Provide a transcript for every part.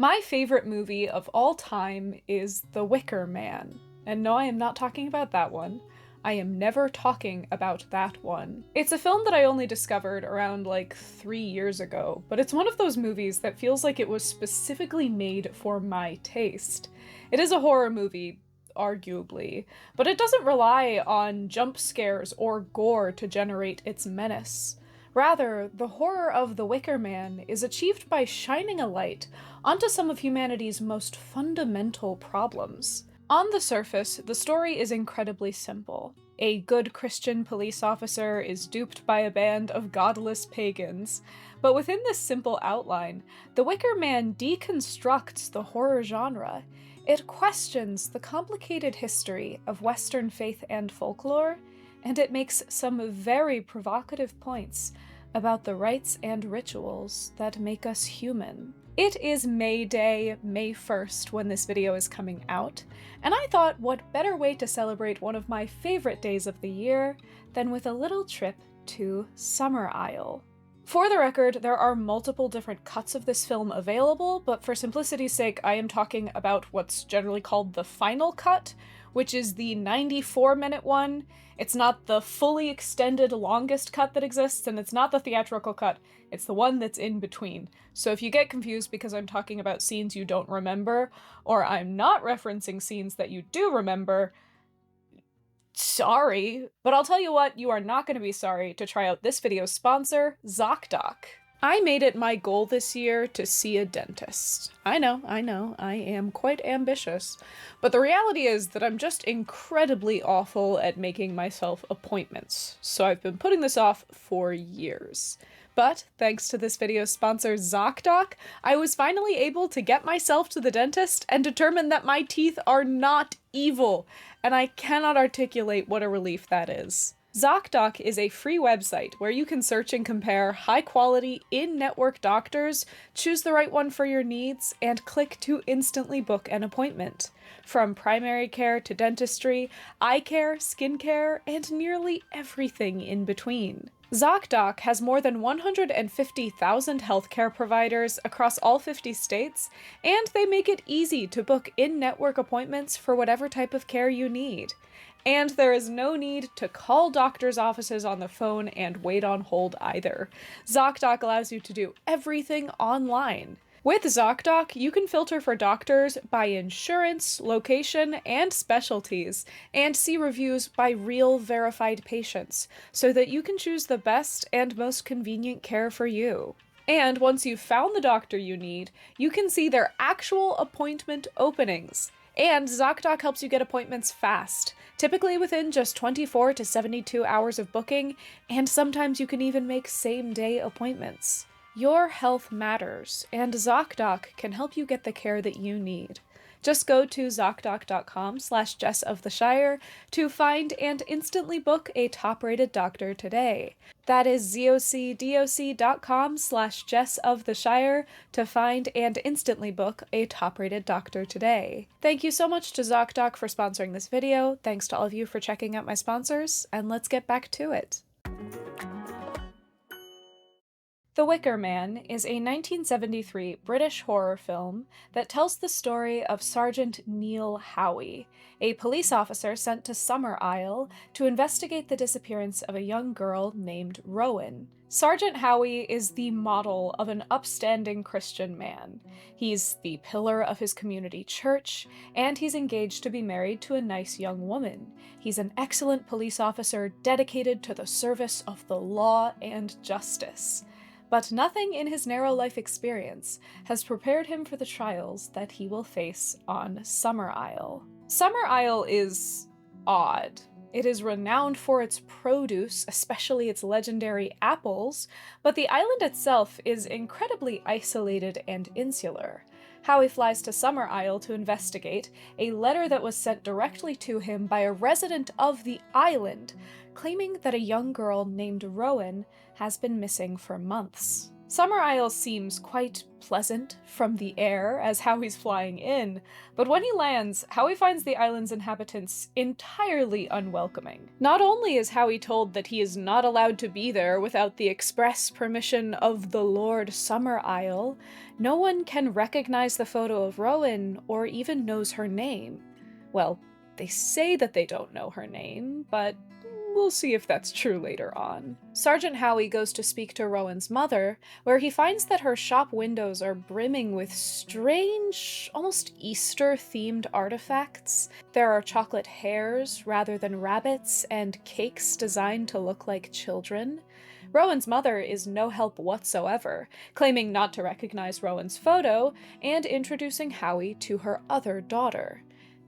My favorite movie of all time is The Wicker Man. And no, I am not talking about that one. I am never talking about that one. It's a film that I only discovered around like 3 years ago, but it's one of those movies that feels like it was specifically made for my taste. It is a horror movie, arguably, but it doesn't rely on jump scares or gore to generate its menace. Rather, the horror of The Wicker Man is achieved by shining a light onto some of humanity's most fundamental problems. On the surface, the story is incredibly simple. A good Christian police officer is duped by a band of godless pagans. But within this simple outline, The Wicker Man deconstructs the horror genre. It questions the complicated history of Western faith and folklore, and it makes some very provocative points about the rites and rituals that make us human. It is May Day, May 1st, when this video is coming out, and I thought what better way to celebrate one of my favorite days of the year than with a little trip to Summer Isle. For the record, there are multiple different cuts of this film available, but for simplicity's sake, I am talking about what's generally called the final cut, which is the 94-minute one. It's not the fully extended longest cut that exists, and it's not the theatrical cut. It's the one that's in between. So if you get confused because I'm talking about scenes you don't remember, or I'm not referencing scenes that you do remember, sorry, but I'll tell you what, you are not going to be sorry to try out this video's sponsor, ZocDoc. I made it my goal this year to see a dentist. I know, I am quite ambitious. But the reality is that I'm just incredibly awful at making myself appointments, so I've been putting this off for years. But thanks to this video's sponsor, ZocDoc, I was finally able to get myself to the dentist and determine that my teeth are not evil, and I cannot articulate what a relief that is. ZocDoc is a free website where you can search and compare high-quality, in-network doctors, choose the right one for your needs, and click to instantly book an appointment. From primary care to dentistry, eye care, skincare, and nearly everything in between. ZocDoc has more than 150,000 healthcare providers across all 50 states, and they make it easy to book in-network appointments for whatever type of care you need. And there is no need to call doctors' offices on the phone and wait on hold either. ZocDoc allows you to do everything online. With ZocDoc, you can filter for doctors by insurance, location, and specialties, and see reviews by real verified patients, so that you can choose the best and most convenient care for you. And once you've found the doctor you need, you can see their actual appointment openings. And ZocDoc helps you get appointments fast, typically within just 24 to 72 hours of booking, and sometimes you can even make same-day appointments. Your health matters, and ZocDoc can help you get the care that you need. Just go to ZocDoc.com/JessOfTheShire to find and instantly book a top-rated doctor today. That is ZocDoc.com/JessOfTheShire to find and instantly book a top-rated doctor today. Thank you so much to ZocDoc for sponsoring this video, thanks to all of you for checking out my sponsors, and let's get back to it. The Wicker Man is a 1973 British horror film that tells the story of Sergeant Neil Howie, a police officer sent to Summer Isle to investigate the disappearance of a young girl named Rowan. Sergeant Howie is the model of an upstanding Christian man. He's the pillar of his community church, and he's engaged to be married to a nice young woman. He's an excellent police officer dedicated to the service of the law and justice. But nothing in his narrow life experience has prepared him for the trials that he will face on Summer Isle. Summer Isle is odd. It is renowned for its produce, especially its legendary apples, but the island itself is incredibly isolated and insular. Howie flies to Summer Isle to investigate a letter that was sent directly to him by a resident of the island, claiming that a young girl named Rowan has been missing for months. Summer Isle seems quite pleasant from the air as Howie's flying in, but when he lands, Howie finds the island's inhabitants entirely unwelcoming. Not only is Howie told that he is not allowed to be there without the express permission of the Lord Summer Isle, no one can recognize the photo of Rowan or even knows her name. Well, they say that they don't know her name, but we'll see if that's true later on. Sergeant Howie goes to speak to Rowan's mother, where he finds that her shop windows are brimming with strange, almost Easter-themed artifacts. There are chocolate hares rather than rabbits, and cakes designed to look like children. Rowan's mother is no help whatsoever, claiming not to recognize Rowan's photo, and introducing Howie to her other daughter.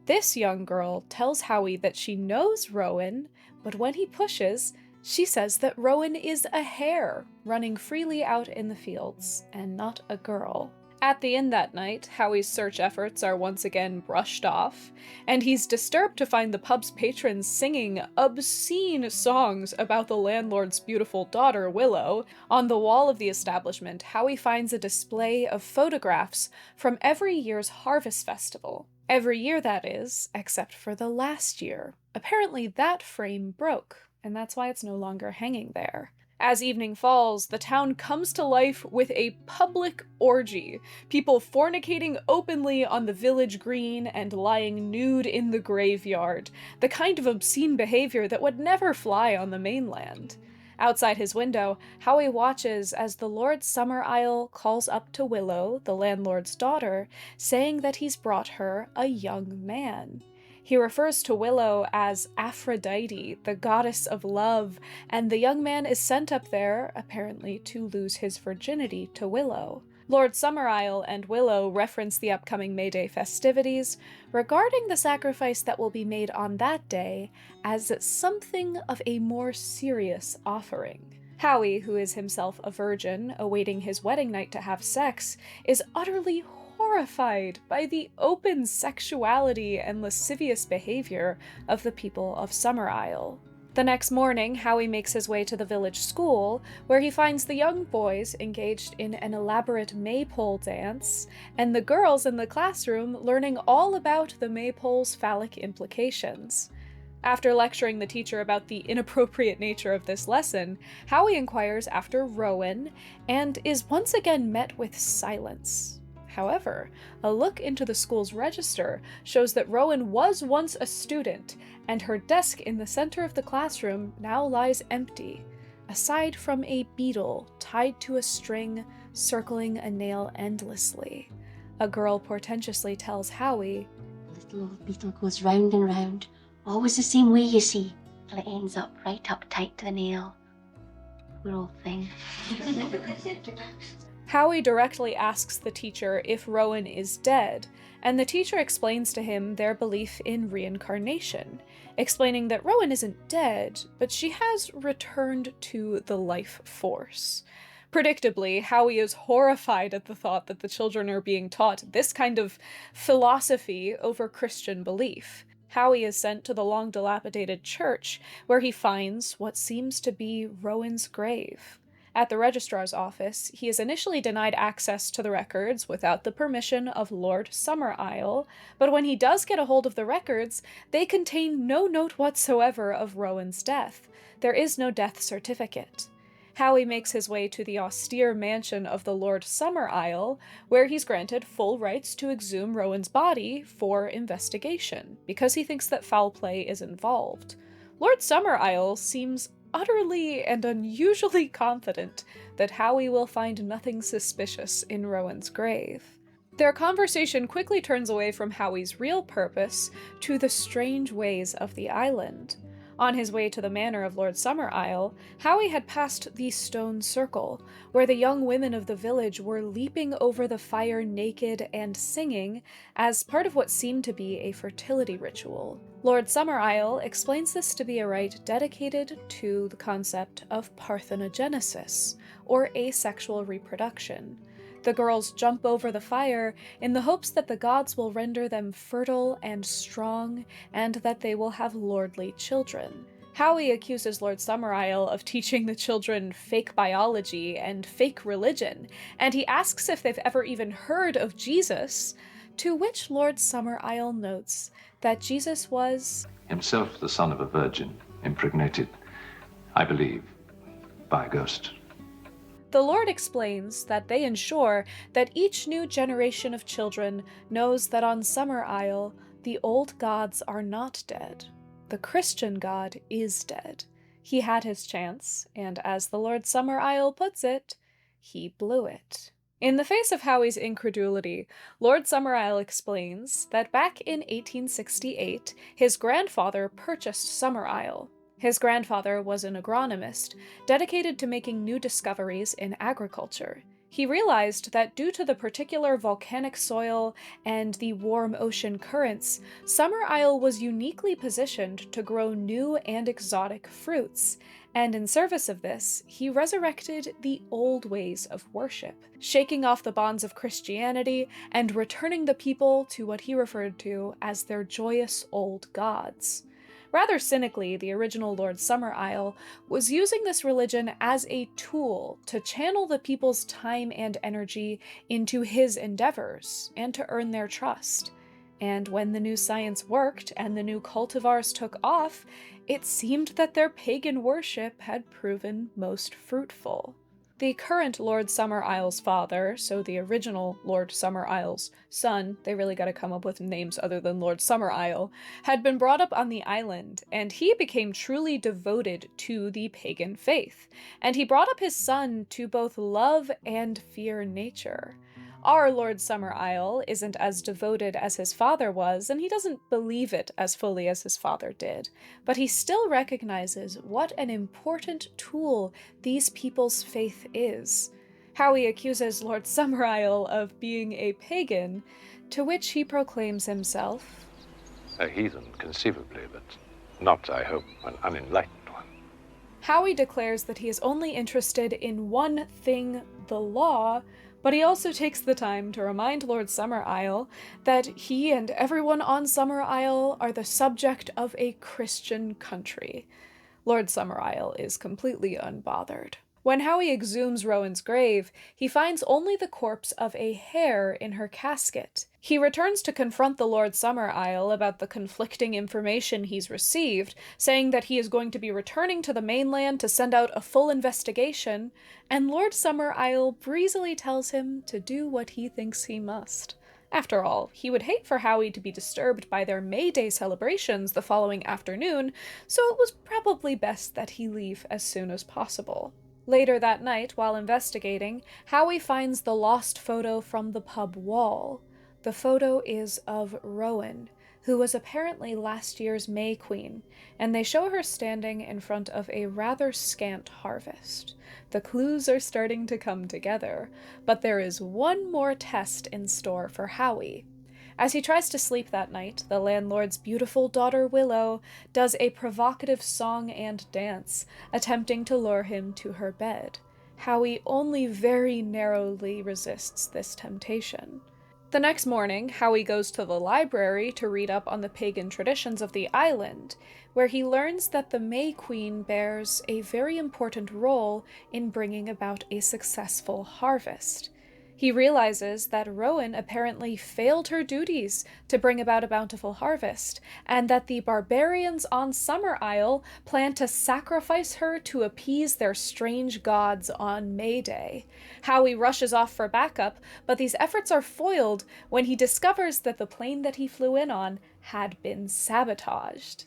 This young girl tells Howie that she knows Rowan, but when he pushes, she says that Rowan is a hare running freely out in the fields, and not a girl. At the inn that night, Howie's search efforts are once again brushed off, and he's disturbed to find the pub's patrons singing obscene songs about the landlord's beautiful daughter, Willow. On the wall of the establishment, Howie finds a display of photographs from every year's Harvest Festival. Every year, that is, except for the last year. Apparently that frame broke, and that's why it's no longer hanging there. As evening falls, the town comes to life with a public orgy, people fornicating openly on the village green and lying nude in the graveyard, the kind of obscene behavior that would never fly on the mainland. Outside his window, Howie watches as the Lord Summer Isle calls up to Willow, the landlord's daughter, saying that he's brought her a young man. He refers to Willow as Aphrodite, the goddess of love, and the young man is sent up there, apparently to lose his virginity to Willow. Lord Summer Isle and Willow reference the upcoming May Day festivities, regarding the sacrifice that will be made on that day as something of a more serious offering. Howie, who is himself a virgin, awaiting his wedding night to have sex, is utterly horrified by the open sexuality and lascivious behavior of the people of Summer Isle. The next morning, Howie makes his way to the village school, where he finds the young boys engaged in an elaborate maypole dance, and the girls in the classroom learning all about the maypole's phallic implications. After lecturing the teacher about the inappropriate nature of this lesson, Howie inquires after Rowan, and is once again met with silence. However, a look into the school's register shows that Rowan was once a student, and her desk in the center of the classroom now lies empty, aside from a beetle tied to a string circling a nail endlessly. A girl portentously tells Howie, "The little beetle goes round and round, always the same way, you see, till it ends up right up tight to the nail. Poor old thing." Howie directly asks the teacher if Rowan is dead, and the teacher explains to him their belief in reincarnation, explaining that Rowan isn't dead, but she has returned to the life force. Predictably, Howie is horrified at the thought that the children are being taught this kind of philosophy over Christian belief. Howie is sent to the long-dilapidated church, where he finds what seems to be Rowan's grave. At the registrar's office, he is initially denied access to the records without the permission of Lord Summer Isle, but when he does get a hold of the records, they contain no note whatsoever of Rowan's death. There is no death certificate. Howie makes his way to the austere mansion of the Lord Summer Isle, where he's granted full rights to exhume Rowan's body for investigation, because he thinks that foul play is involved. Lord Summer Isle seems utterly and unusually confident that Howie will find nothing suspicious in Rowan's grave. Their conversation quickly turns away from Howie's real purpose to the strange ways of the island. On his way to the manor of Lord Summer Isle, Howie had passed the stone circle, where the young women of the village were leaping over the fire naked and singing as part of what seemed to be a fertility ritual. Lord Summer Isle explains this to be a rite dedicated to the concept of parthenogenesis, or asexual reproduction. The girls jump over the fire in the hopes that the gods will render them fertile and strong, and that they will have lordly children. Howie accuses Lord Summerisle of teaching the children fake biology and fake religion, and he asks if they've ever even heard of Jesus, to which Lord Summerisle notes that Jesus was himself the son of a virgin, impregnated, I believe, by a ghost. The Lord explains that they ensure that each new generation of children knows that on Summerisle, the old gods are not dead. The Christian God is dead. He had his chance, and as the Lord Summerisle puts it, he blew it. In the face of Howie's incredulity, Lord Summerisle explains that back in 1868, his grandfather purchased Summerisle. His grandfather was an agronomist, dedicated to making new discoveries in agriculture. He realized that due to the particular volcanic soil and the warm ocean currents, Summerisle was uniquely positioned to grow new and exotic fruits, and in service of this, he resurrected the old ways of worship, shaking off the bonds of Christianity and returning the people to what he referred to as their joyous old gods. Rather cynically, the original Lord Summerisle was using this religion as a tool to channel the people's time and energy into his endeavors and to earn their trust. And when the new science worked and the new cultivars took off, it seemed that their pagan worship had proven most fruitful. The current Lord Summerisle's father, so the original Lord Summerisle's son, they really gotta come up with names other than Lord Summerisle, had been brought up on the island, and he became truly devoted to the pagan faith. And he brought up his son to both love and fear nature. Our Lord Summerisle isn't as devoted as his father was, and he doesn't believe it as fully as his father did, but he still recognizes what an important tool these people's faith is. Howie accuses Lord Summerisle of being a pagan, to which he proclaims himself A heathen, conceivably, but not, I hope, an unenlightened one. Howie declares that he is only interested in one thing, the law, but he also takes the time to remind Lord Summerisle that he and everyone on Summerisle are the subject of a Christian country. Lord Summerisle is completely unbothered. When Howie exhumes Rowan's grave, he finds only the corpse of a hare in her casket. He returns to confront the Lord Summerisle about the conflicting information he's received, saying that he is going to be returning to the mainland to send out a full investigation, and Lord Summerisle breezily tells him to do what he thinks he must. After all, he would hate for Howie to be disturbed by their May Day celebrations the following afternoon, so it was probably best that he leave as soon as possible. Later that night, while investigating, Howie finds the lost photo from the pub wall. The photo is of Rowan, who was apparently last year's May Queen, and they show her standing in front of a rather scant harvest. The clues are starting to come together, but there is one more test in store for Howie. As he tries to sleep that night, the landlord's beautiful daughter Willow does a provocative song and dance, attempting to lure him to her bed. Howie only very narrowly resists this temptation. The next morning, Howie goes to the library to read up on the pagan traditions of the island, where he learns that the May Queen bears a very important role in bringing about a successful harvest. He realizes that Rowan apparently failed her duties to bring about a bountiful harvest, and that the barbarians on Summerisle plan to sacrifice her to appease their strange gods on May Day. Howie rushes off for backup, but these efforts are foiled when he discovers that the plane that he flew in on had been sabotaged.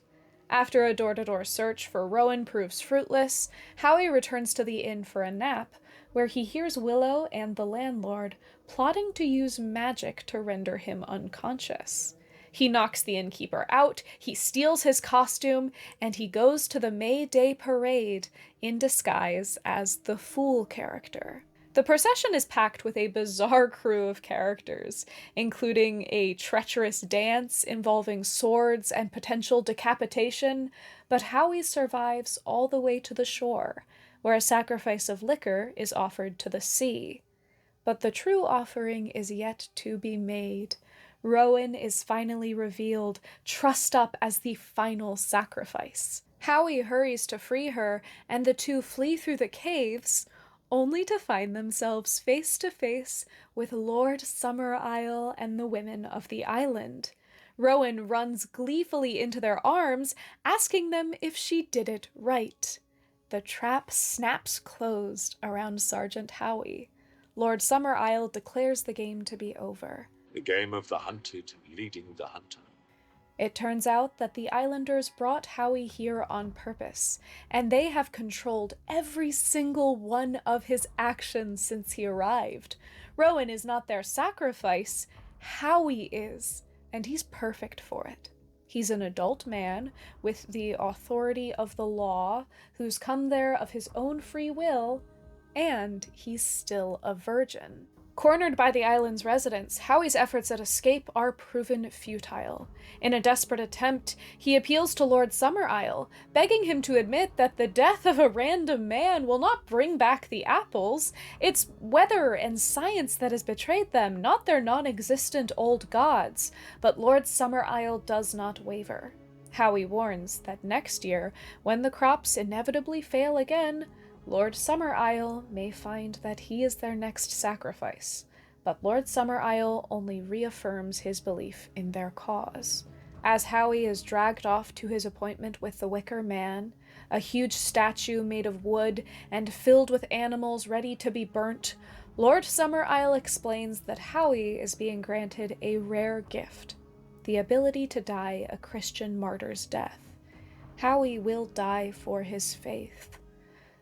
After a door-to-door search for Rowan proves fruitless, Howie returns to the inn for a nap, where he hears Willow and the landlord plotting to use magic to render him unconscious. He knocks the innkeeper out, he steals his costume, and he goes to the May Day parade in disguise as the Fool character. The procession is packed with a bizarre crew of characters, including a treacherous dance involving swords and potential decapitation, but Howie survives all the way to the shore, where a sacrifice of liquor is offered to the sea. But the true offering is yet to be made. Rowan is finally revealed, trussed up as the final sacrifice. Howie hurries to free her, and the two flee through the caves, only to find themselves face to face with Lord Summerisle and the women of the island. Rowan runs gleefully into their arms, asking them if she did it right. The trap snaps closed around Sergeant Howie. Lord Summerisle declares the game to be over. The game of the hunted leading the hunter. It turns out that the islanders brought Howie here on purpose, and they have controlled every single one of his actions since he arrived. Rowan is not their sacrifice, Howie is, and he's perfect for it. He's an adult man with the authority of the law, who's come there of his own free will, and he's still a virgin. Cornered by the island's residents, Howie's efforts at escape are proven futile. In a desperate attempt, he appeals to Lord Summerisle, begging him to admit that the death of a random man will not bring back the apples. It's weather and science that has betrayed them, not their non-existent old gods. But Lord Summerisle does not waver. Howie warns that next year, when the crops inevitably fail again, Lord Summerisle may find that he is their next sacrifice, but Lord Summerisle only reaffirms his belief in their cause. As Howie is dragged off to his appointment with the Wicker Man, a huge statue made of wood and filled with animals ready to be burnt, Lord Summerisle explains that Howie is being granted a rare gift, the ability to die a Christian martyr's death. Howie will die for his faith.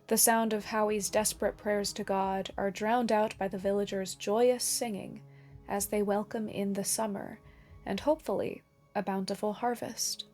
The sound of Howie's desperate prayers to God are drowned out by the villagers' joyous singing as they welcome in the summer, and hopefully a bountiful harvest.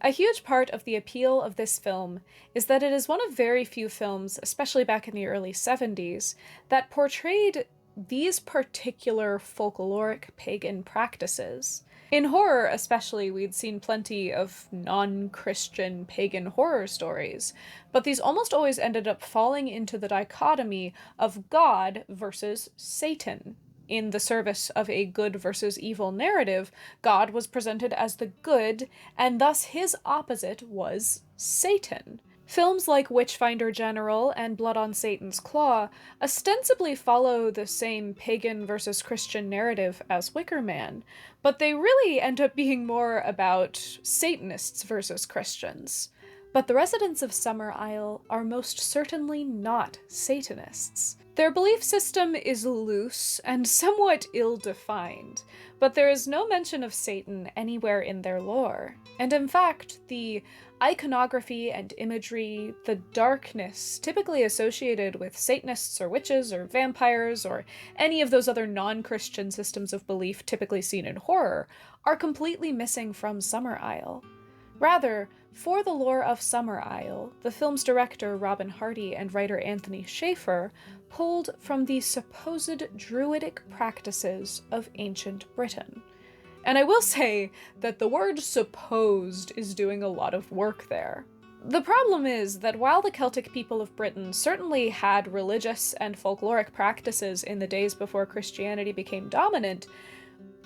A huge part of the appeal of this film is that it is one of very few films, especially back in the early 70s, that portrayed these particular folkloric pagan practices. In horror especially, we'd seen plenty of non-Christian pagan horror stories, but these almost always ended up falling into the dichotomy of God versus Satan. In the service of a good versus evil narrative, God was presented as the good, and thus his opposite was Satan. Films like Witchfinder General and Blood on Satan's Claw ostensibly follow the same pagan versus Christian narrative as Wicker Man, but they really end up being more about Satanists versus Christians. But the residents of Summerisle are most certainly not Satanists. Their belief system is loose and somewhat ill-defined, but there is no mention of Satan anywhere in their lore. And in fact, the iconography and imagery, the darkness typically associated with Satanists or witches or vampires or any of those other non-Christian systems of belief typically seen in horror, are completely missing from Summerisle. Rather, for the lore of Summerisle, the film's director Robin Hardy and writer Anthony Schaeffer pulled from the supposed druidic practices of ancient Britain. And I will say that the word supposed is doing a lot of work there. The problem is that while the Celtic people of Britain certainly had religious and folkloric practices in the days before Christianity became dominant,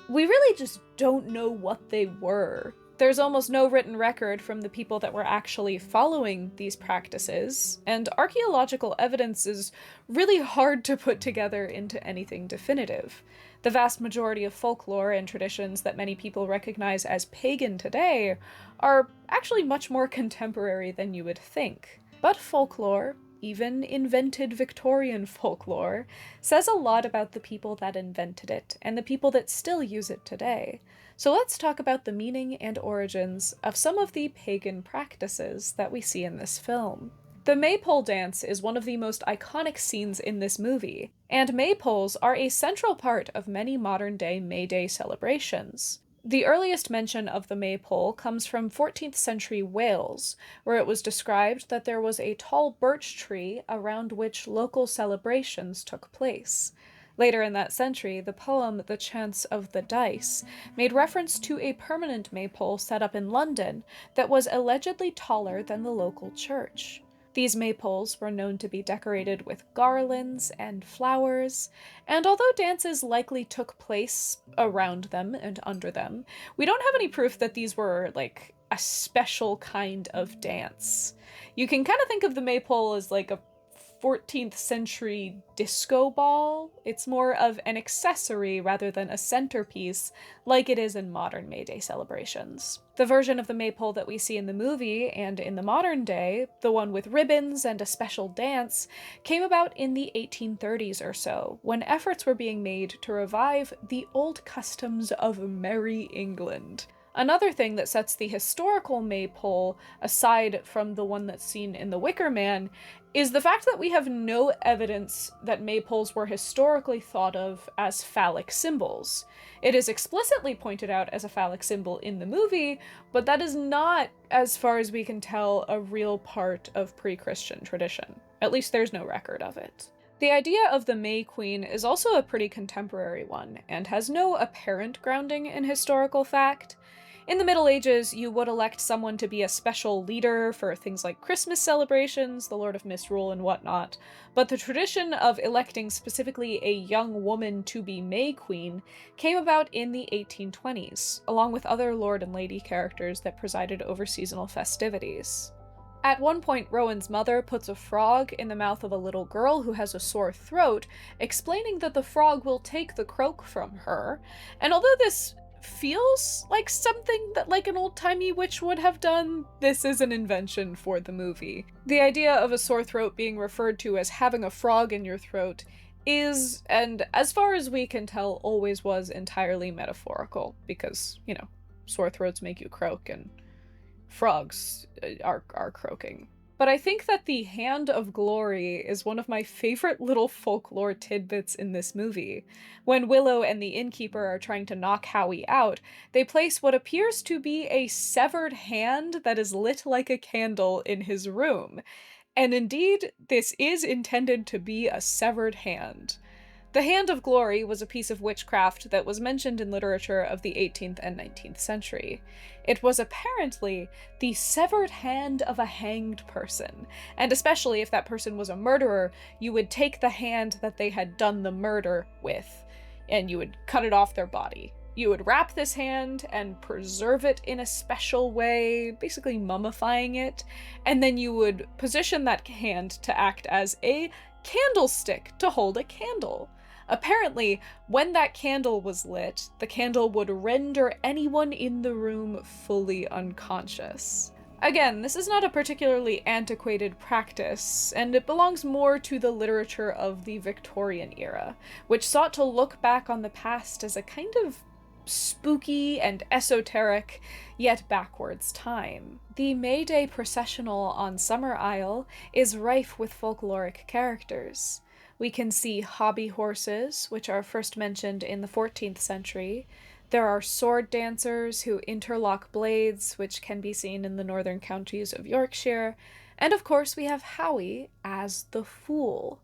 we really just don't know what they were. There's almost no written record from the people that were actually following these practices, and archaeological evidence is really hard to put together into anything definitive. The vast majority of folklore and traditions that many people recognize as pagan today are actually much more contemporary than you would think. But folklore, even invented Victorian folklore, says a lot about the people that invented it and the people that still use it today. So let's talk about the meaning and origins of some of the pagan practices that we see in this film. The maypole dance is one of the most iconic scenes in this movie, and maypoles are a central part of many modern-day May Day celebrations. The earliest mention of the maypole comes from 14th century Wales, where it was described that there was a tall birch tree around which local celebrations took place. Later in that century, the poem The Chance of the Dice made reference to a permanent maypole set up in London that was allegedly taller than the local church. These maypoles were known to be decorated with garlands and flowers, and although dances likely took place around them and under them, we don't have any proof that these were, like, a special kind of dance. You can kind of think of the maypole as like a 14th century disco ball. It's more of an accessory rather than a centerpiece, like it is in modern May Day celebrations. The version of the maypole that we see in the movie and in the modern day, the one with ribbons and a special dance, came about in the 1830s or so, when efforts were being made to revive the old customs of Merry England. Another thing that sets the historical maypole aside from the one that's seen in The Wicker Man is the fact that we have no evidence that maypoles were historically thought of as phallic symbols. It is explicitly pointed out as a phallic symbol in the movie, but that is not, as far as we can tell, a real part of pre-Christian tradition. At least there's no record of it. The idea of the May Queen is also a pretty contemporary one, and has no apparent grounding in historical fact. In the Middle Ages, you would elect someone to be a special leader for things like Christmas celebrations, the Lord of Misrule, and whatnot, but the tradition of electing specifically a young woman to be May Queen came about in the 1820s, along with other lord and lady characters that presided over seasonal festivities. At one point, Rowan's mother puts a frog in the mouth of a little girl who has a sore throat, explaining that the frog will take the croak from her, and although this feels like something that like an old-timey witch would have done, this is an invention for the movie. The idea of a sore throat being referred to as having a frog in your throat is, and as far as we can tell, always was entirely metaphorical, because, you know, sore throats make you croak, and frogs are croaking. But I think that the Hand of Glory is one of my favorite little folklore tidbits in this movie. When Willow and the innkeeper are trying to knock Howie out, they place what appears to be a severed hand that is lit like a candle in his room. And indeed, this is intended to be a severed hand. The Hand of Glory was a piece of witchcraft that was mentioned in literature of the 18th and 19th century. It was apparently the severed hand of a hanged person, and especially if that person was a murderer, you would take the hand that they had done the murder with, and you would cut it off their body. You would wrap this hand and preserve it in a special way, basically mummifying it, and then you would position that hand to act as a candlestick to hold a candle. Apparently, when that candle was lit, the candle would render anyone in the room fully unconscious. Again, this is not a particularly antiquated practice, and it belongs more to the literature of the Victorian era, which sought to look back on the past as a kind of spooky and esoteric, yet backwards time. The May Day processional on Summer Isle is rife with folkloric characters. We can see hobby horses, which are first mentioned in the 14th century. There are sword dancers who interlock blades, which can be seen in the northern counties of Yorkshire. And of course, we have Howie as the Fool.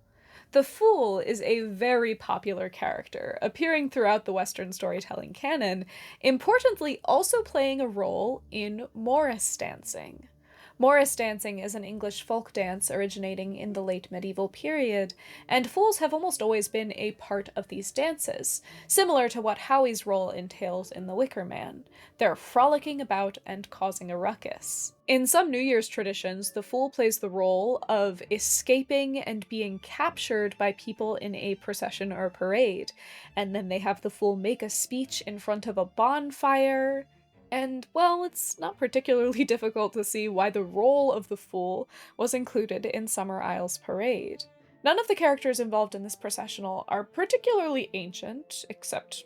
The Fool is a very popular character, appearing throughout the Western storytelling canon, importantly also playing a role in Morris dancing. Morris dancing is an English folk dance originating in the late medieval period, and fools have almost always been a part of these dances, similar to what Howie's role entails in The Wicker Man. They're frolicking about and causing a ruckus. In some New Year's traditions, the fool plays the role of escaping and being captured by people in a procession or parade, and then they have the fool make a speech in front of a bonfire. And, well, it's not particularly difficult to see why the role of the Fool was included in Summer Isle's parade. None of the characters involved in this processional are particularly ancient, except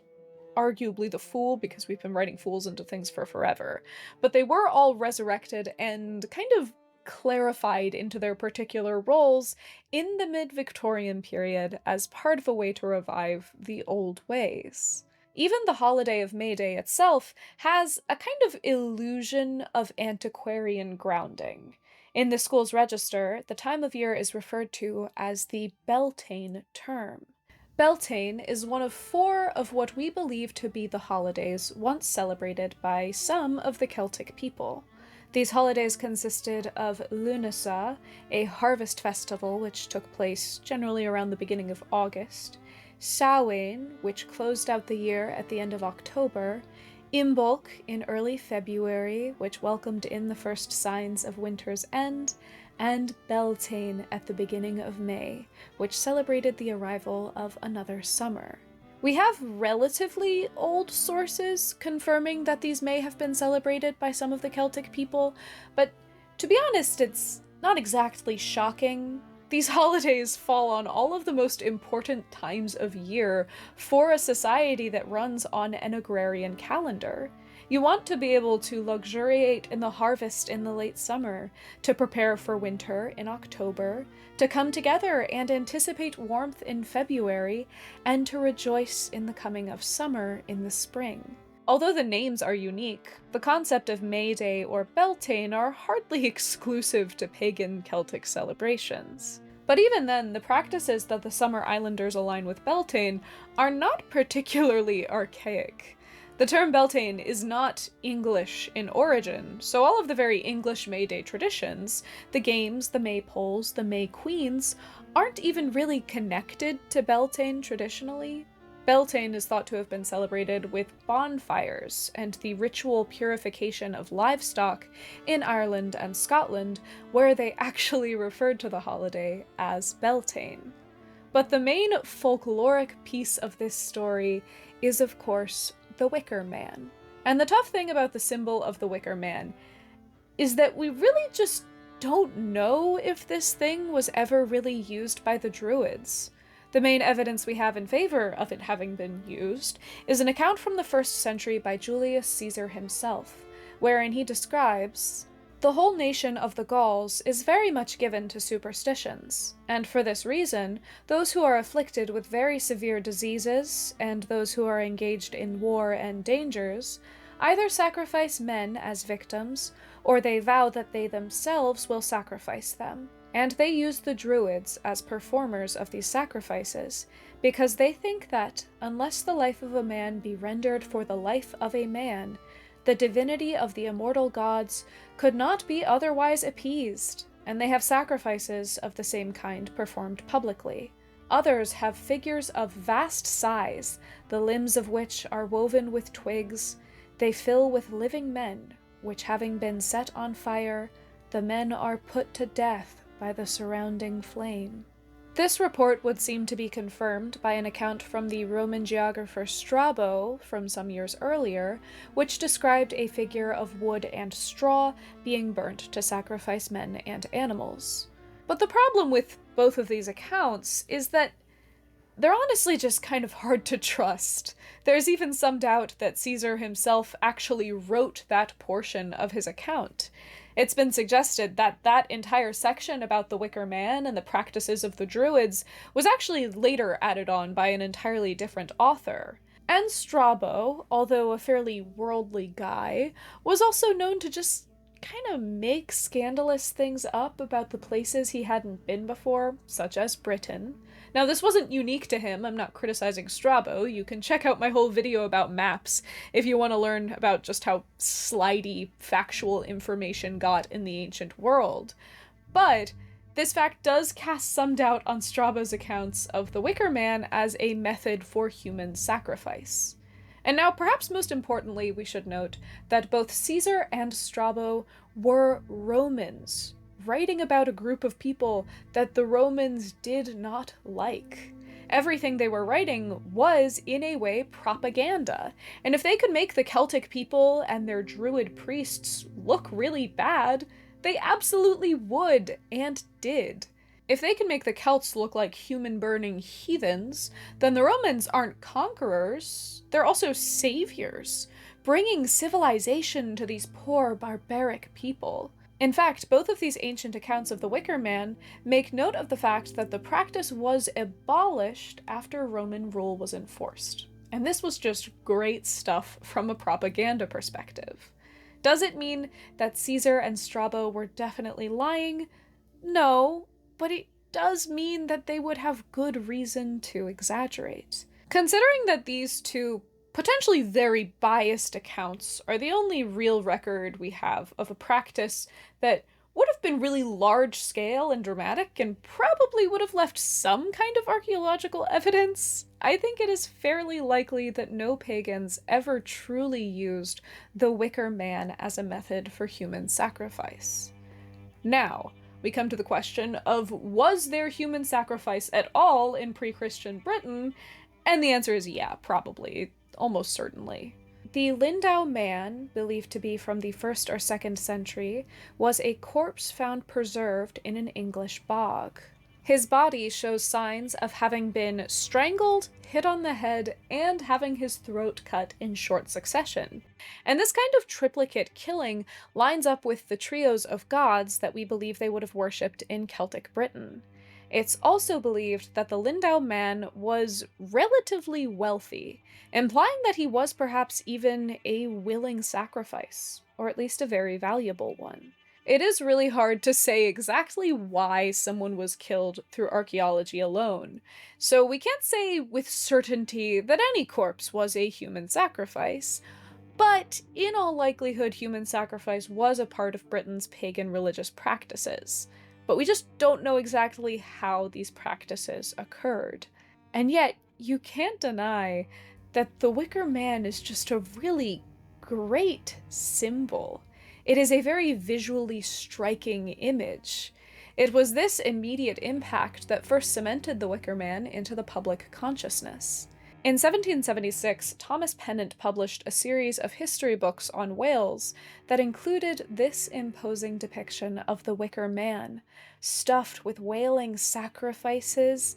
arguably the Fool, because we've been writing fools into things for forever, but they were all resurrected and kind of clarified into their particular roles in the mid-Victorian period as part of a way to revive the old ways. Even the holiday of May Day itself has a kind of illusion of antiquarian grounding. In the school's register, the time of year is referred to as the Beltane term. Beltane is one of 4 of what we believe to be the holidays once celebrated by some of the Celtic people. These holidays consisted of Lunasa, a harvest festival which took place generally around the beginning of August, Samhain, which closed out the year at the end of October, Imbolc in early February, which welcomed in the first signs of winter's end, and Beltane at the beginning of May, which celebrated the arrival of another summer. We have relatively old sources confirming that these may have been celebrated by some of the Celtic people, but to be honest, it's not exactly shocking. These holidays fall on all of the most important times of year for a society that runs on an agrarian calendar. You want to be able to luxuriate in the harvest in the late summer, to prepare for winter in October, to come together and anticipate warmth in February, and to rejoice in the coming of summer in the spring. Although the names are unique, the concept of May Day or Beltane are hardly exclusive to pagan Celtic celebrations. But even then, the practices that the Summer Islanders align with Beltane are not particularly archaic. The term Beltane is not English in origin, so all of the very English May Day traditions, the games, the maypoles, the May Queens, aren't even really connected to Beltane traditionally. Beltane is thought to have been celebrated with bonfires and the ritual purification of livestock in Ireland and Scotland, where they actually referred to the holiday as Beltane. But the main folkloric piece of this story is, of course, the Wicker Man. And the tough thing about the symbol of the Wicker Man is that we really just don't know if this thing was ever really used by the Druids. The main evidence we have in favor of it having been used is an account from the 1st century by Julius Caesar himself, wherein he describes, "The whole nation of the Gauls is very much given to superstitions, and for this reason, those who are afflicted with very severe diseases, and those who are engaged in war and dangers, either sacrifice men as victims, or they vow that they themselves will sacrifice them. And they use the Druids as performers of these sacrifices, because they think that, unless the life of a man be rendered for the life of a man, the divinity of the immortal gods could not be otherwise appeased, and they have sacrifices of the same kind performed publicly. Others have figures of vast size, the limbs of which are woven with twigs. They fill with living men, which having been set on fire, the men are put to death by the surrounding flame." This report would seem to be confirmed by an account from the Roman geographer Strabo from some years earlier, which described a figure of wood and straw being burnt to sacrifice men and animals. But the problem with both of these accounts is that they're honestly just kind of hard to trust. There's even some doubt that Caesar himself actually wrote that portion of his account. It's been suggested that that entire section about the Wicker Man and the practices of the Druids was actually later added on by an entirely different author. And Strabo, although a fairly worldly guy, was also known to just kind of make scandalous things up about the places he hadn't been before, such as Britain. Now, this wasn't unique to him. I'm not criticizing Strabo. You can check out my whole video about maps if you want to learn about just how slidey factual information got in the ancient world. But this fact does cast some doubt on Strabo's accounts of the Wicker Man as a method for human sacrifice. And now, perhaps most importantly, we should note that both Caesar and Strabo were Romans, writing about a group of people that the Romans did not like. Everything they were writing was, in a way, propaganda. And if they could make the Celtic people and their druid priests look really bad, they absolutely would, and did. If they can make the Celts look like human-burning heathens, then the Romans aren't conquerors, they're also saviors, bringing civilization to these poor, barbaric people. In fact, both of these ancient accounts of the Wicker Man make note of the fact that the practice was abolished after Roman rule was enforced. And this was just great stuff from a propaganda perspective. Does it mean that Caesar and Strabo were definitely lying? No, but it does mean that they would have good reason to exaggerate. Considering that these two potentially very biased accounts are the only real record we have of a practice that would have been really large scale and dramatic and probably would have left some kind of archaeological evidence. I think it is fairly likely that no pagans ever truly used the Wicker Man as a method for human sacrifice. Now, we come to the question of, was there human sacrifice at all in pre-Christian Britain? And the answer is yeah, probably, almost certainly. The Lindau man, believed to be from the 1st or 2nd century, was a corpse found preserved in an English bog. His body shows signs of having been strangled, hit on the head, and having his throat cut in short succession. And this kind of triplicate killing lines up with the trios of gods that we believe they would have worshipped in Celtic Britain. It's also believed that the Lindau man was relatively wealthy, implying that he was perhaps even a willing sacrifice, or at least a very valuable one. It is really hard to say exactly why someone was killed through archaeology alone, so we can't say with certainty that any corpse was a human sacrifice, but in all likelihood human sacrifice was a part of Britain's pagan religious practices. But we just don't know exactly how these practices occurred. And yet, you can't deny that the Wicker Man is just a really great symbol. It is a very visually striking image. It was this immediate impact that first cemented the Wicker Man into the public consciousness. In 1776, Thomas Pennant published a series of history books on Wales that included this imposing depiction of the Wicker Man, stuffed with wailing sacrifices,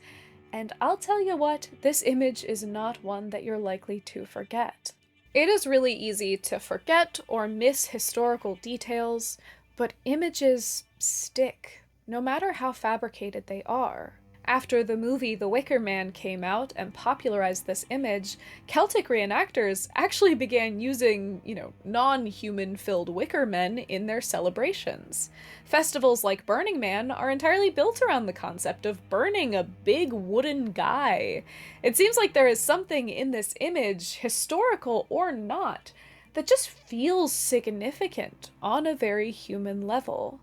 and I'll tell you what, this image is not one that you're likely to forget. It is really easy to forget or miss historical details, but images stick, no matter how fabricated they are. After the movie The Wicker Man came out and popularized this image, Celtic reenactors actually began using, non-human filled wicker men in their celebrations. Festivals like Burning Man are entirely built around the concept of burning a big wooden guy. It seems like there is something in this image, historical or not, that just feels significant on a very human level.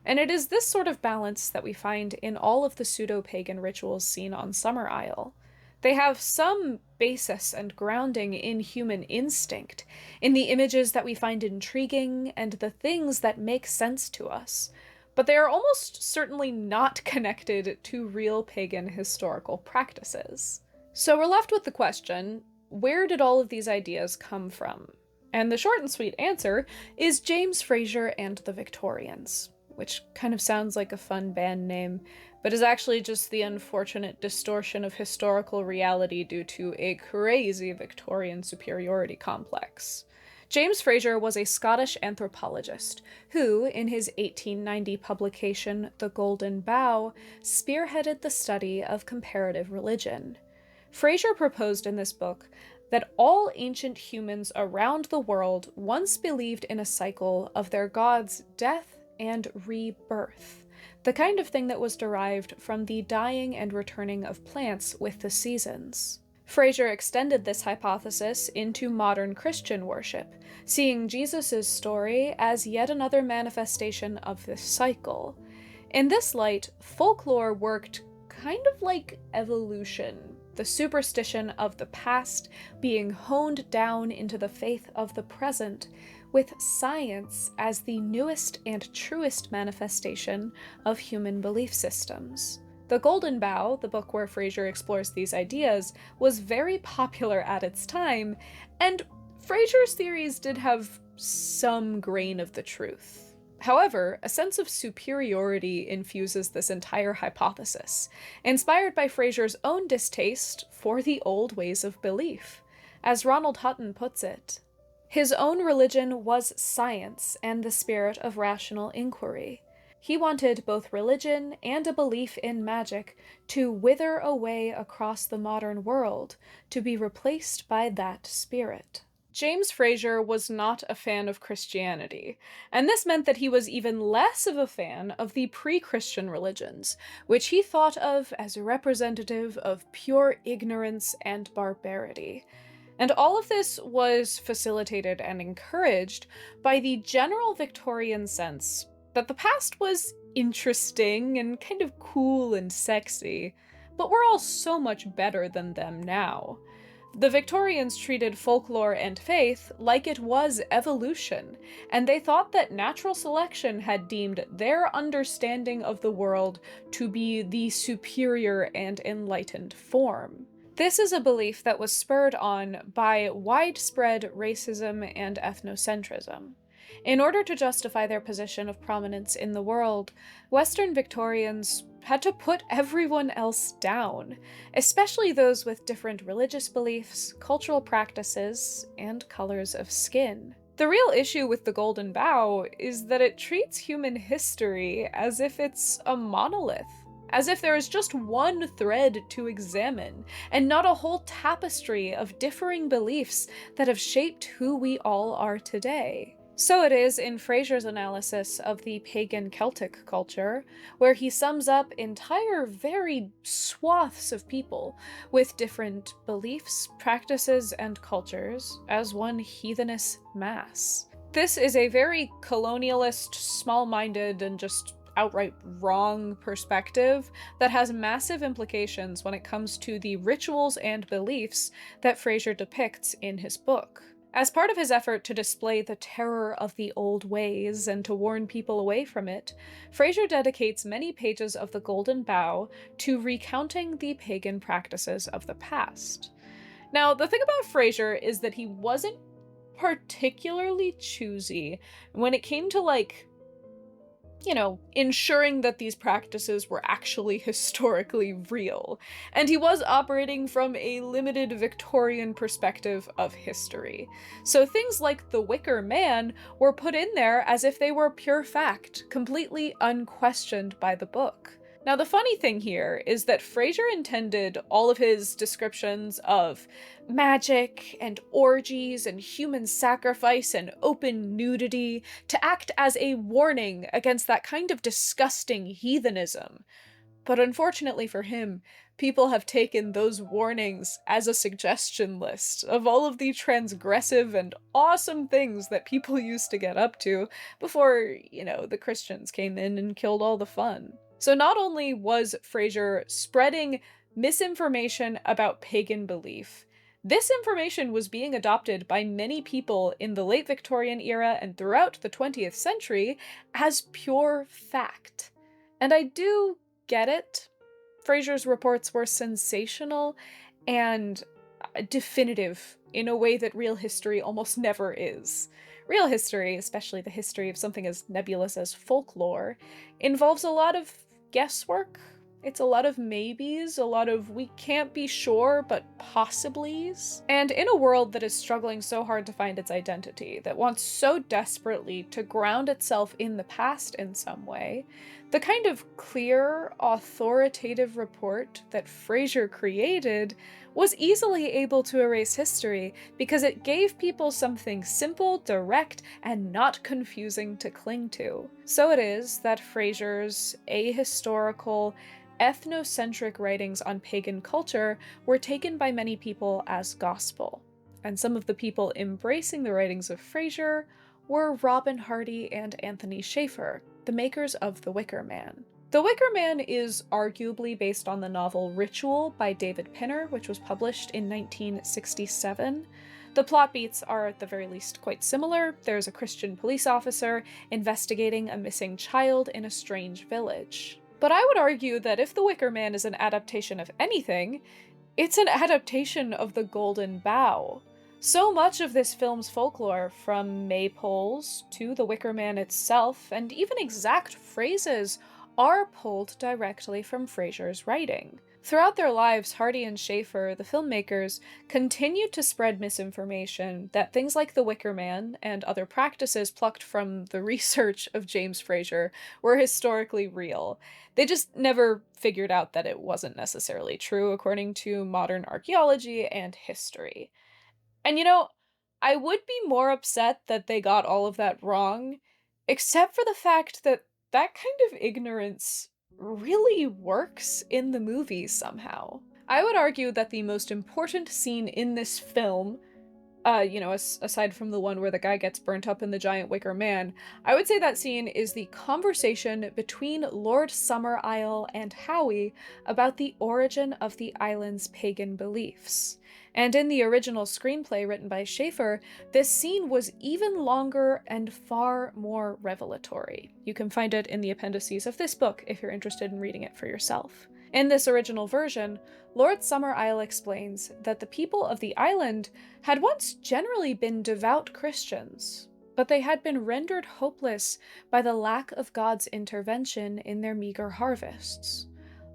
And it is this sort of balance that we find in all of the pseudo-pagan rituals seen on Summer Isle. They have some basis and grounding in human instinct, in the images that we find intriguing and the things that make sense to us, but they are almost certainly not connected to real pagan historical practices. So we're left with the question, where did all of these ideas come from? And the short and sweet answer is James Frazer and the Victorians, which kind of sounds like a fun band name, but is actually just the unfortunate distortion of historical reality due to a crazy Victorian superiority complex. James Frazer was a Scottish anthropologist who, in his 1890 publication The Golden Bough, spearheaded the study of comparative religion. Frazer proposed in this book that all ancient humans around the world once believed in a cycle of their god's death and rebirth, the kind of thing that was derived from the dying and returning of plants with the seasons. Frazer extended this hypothesis into modern Christian worship, seeing Jesus' story as yet another manifestation of this cycle. In this light, folklore worked kind of like evolution, the superstition of the past being honed down into the faith of the present, with science as the newest and truest manifestation of human belief systems. The Golden Bough, the book where Frazer explores these ideas, was very popular at its time, and Frazer's theories did have some grain of the truth. However, a sense of superiority infuses this entire hypothesis, inspired by Frazer's own distaste for the old ways of belief. As Ronald Hutton puts it, his own religion was science and the spirit of rational inquiry. He wanted both religion and a belief in magic to wither away across the modern world, to be replaced by that spirit. James Frazer was not a fan of Christianity, and this meant that he was even less of a fan of the pre-Christian religions, which he thought of as representative of pure ignorance and barbarity. And all of this was facilitated and encouraged by the general Victorian sense that the past was interesting and kind of cool and sexy, but we're all so much better than them now. The Victorians treated folklore and faith like it was evolution, and they thought that natural selection had deemed their understanding of the world to be the superior and enlightened form. This is a belief that was spurred on by widespread racism and ethnocentrism. In order to justify their position of prominence in the world, Western Victorians had to put everyone else down, especially those with different religious beliefs, cultural practices, and colors of skin. The real issue with the Golden Bough is that it treats human history as if it's a monolith, as if there is just one thread to examine, and not a whole tapestry of differing beliefs that have shaped who we all are today. So it is in Fraser's analysis of the pagan Celtic culture, where he sums up entire varied swaths of people with different beliefs, practices, and cultures as one heathenous mass. This is a very colonialist, small-minded, and just outright wrong perspective that has massive implications when it comes to the rituals and beliefs that Fraser depicts in his book. As part of his effort to display the terror of the old ways and to warn people away from it, Fraser dedicates many pages of the Golden Bough to recounting the pagan practices of the past. Now, the thing about Fraser is that he wasn't particularly choosy when it came to, ensuring that these practices were actually historically real, and he was operating from a limited Victorian perspective of history. So things like the Wicker Man were put in there as if they were pure fact, completely unquestioned by the book. Now, the funny thing here is that Fraser intended all of his descriptions of magic and orgies and human sacrifice and open nudity to act as a warning against that kind of disgusting heathenism. But unfortunately for him, people have taken those warnings as a suggestion list of all of the transgressive and awesome things that people used to get up to before, the Christians came in and killed all the fun. So not only was Fraser spreading misinformation about pagan belief, this information was being adopted by many people in the late Victorian era and throughout the 20th century as pure fact. And I do get it. Fraser's reports were sensational and definitive in a way that real history almost never is. Real history, especially the history of something as nebulous as folklore, involves a lot of guesswork. It's a lot of maybes, a lot of we can't be sure, but possiblies. And in a world that is struggling so hard to find its identity, that wants so desperately to ground itself in the past in some way, the kind of clear, authoritative report that Fraser created was easily able to erase history because it gave people something simple, direct, and not confusing to cling to. So it is that Fraser's ahistorical, ethnocentric writings on pagan culture were taken by many people as gospel. And some of the people embracing the writings of Fraser were Robin Hardy and Anthony Shaffer, the makers of The Wicker Man. The Wicker Man is arguably based on the novel Ritual by David Pinner, which was published in 1967. The plot beats are at the very least quite similar. There's a Christian police officer investigating a missing child in a strange village. But I would argue that if The Wicker Man is an adaptation of anything, it's an adaptation of The Golden Bough. So much of this film's folklore, from maypoles to The Wicker Man itself, and even exact phrases, are pulled directly from Fraser's writing. Throughout their lives, Hardy and Shaffer, the filmmakers, continued to spread misinformation that things like The Wicker Man and other practices plucked from the research of James Fraser were historically real. They just never figured out that it wasn't necessarily true according to modern archaeology and history. And I would be more upset that they got all of that wrong, except for the fact that that kind of ignorance really works in the movie somehow. I would argue that the most important scene in this film Aside from the one where the guy gets burnt up in the giant wicker man, I would say that scene is the conversation between Lord Summerisle and Howie about the origin of the island's pagan beliefs. And in the original screenplay written by Schaeffer, this scene was even longer and far more revelatory. You can find it in the appendices of this book if you're interested in reading it for yourself. In this original version, Lord Summerisle explains that the people of the island had once generally been devout Christians, but they had been rendered hopeless by the lack of God's intervention in their meager harvests.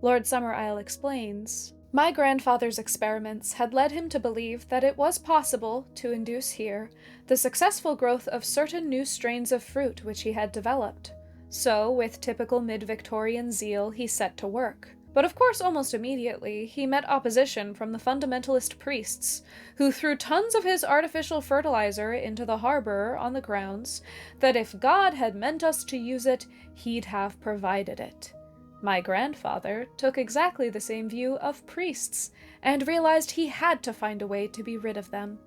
Lord Summerisle explains, "My grandfather's experiments had led him to believe that it was possible to induce here the successful growth of certain new strains of fruit which he had developed. So, with typical mid-Victorian zeal, he set to work. But of course, almost immediately, he met opposition from the fundamentalist priests, who threw tons of his artificial fertilizer into the harbor on the grounds that if God had meant us to use it, he'd have provided it. My grandfather took exactly the same view of priests, and realized he had to find a way to be rid of them.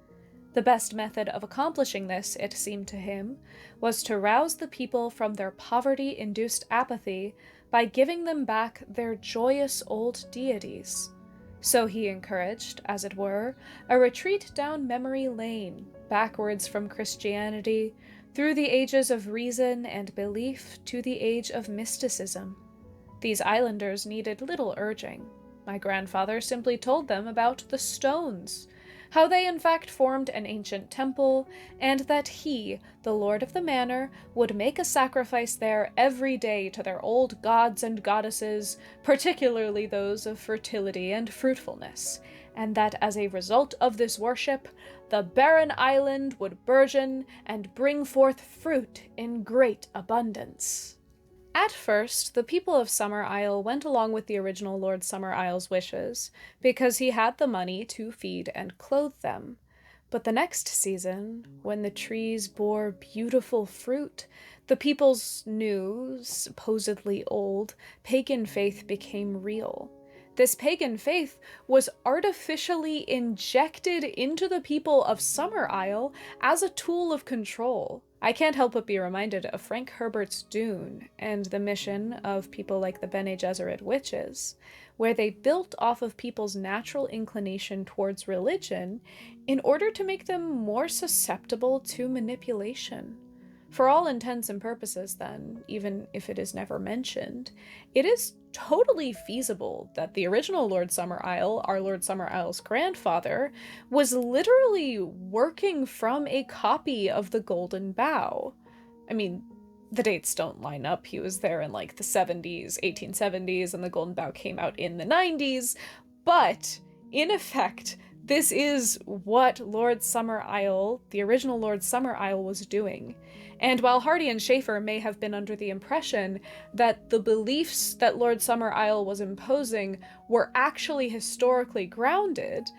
The best method of accomplishing this, it seemed to him, was to rouse the people from their poverty-induced apathy by giving them back their joyous old deities. So he encouraged, as it were, a retreat down memory lane, backwards from Christianity, through the ages of reason and belief to the age of mysticism. These islanders needed little urging. My grandfather simply told them about the stones, how they in fact formed an ancient temple, and that he, the lord of the manor, would make a sacrifice there every day to their old gods and goddesses, particularly those of fertility and fruitfulness, and that as a result of this worship, the barren island would burgeon and bring forth fruit in great abundance." At first, the people of Summerisle went along with the original Lord Summerisle's wishes, because he had the money to feed and clothe them. But the next season, when the trees bore beautiful fruit, the people's new, supposedly old, pagan faith became real. This pagan faith was artificially injected into the people of Summerisle as a tool of control. I can't help but be reminded of Frank Herbert's Dune and the mission of people like the Bene Gesserit witches, where they built off of people's natural inclination towards religion in order to make them more susceptible to manipulation. For all intents and purposes, then, even if it is never mentioned, it is totally feasible that the original Lord Summerisle, our Lord Summerisle's grandfather, was literally working from a copy of the Golden Bough. I mean, the dates don't line up. He was there in like the 70s, 1870s, and the Golden Bough came out in the 90s, but in effect, this is what Lord Summerisle, the original Lord Summerisle, was doing. And while Hardy and Schaeffer may have been under the impression that the beliefs that Lord Summerisle was imposing were actually historically grounded,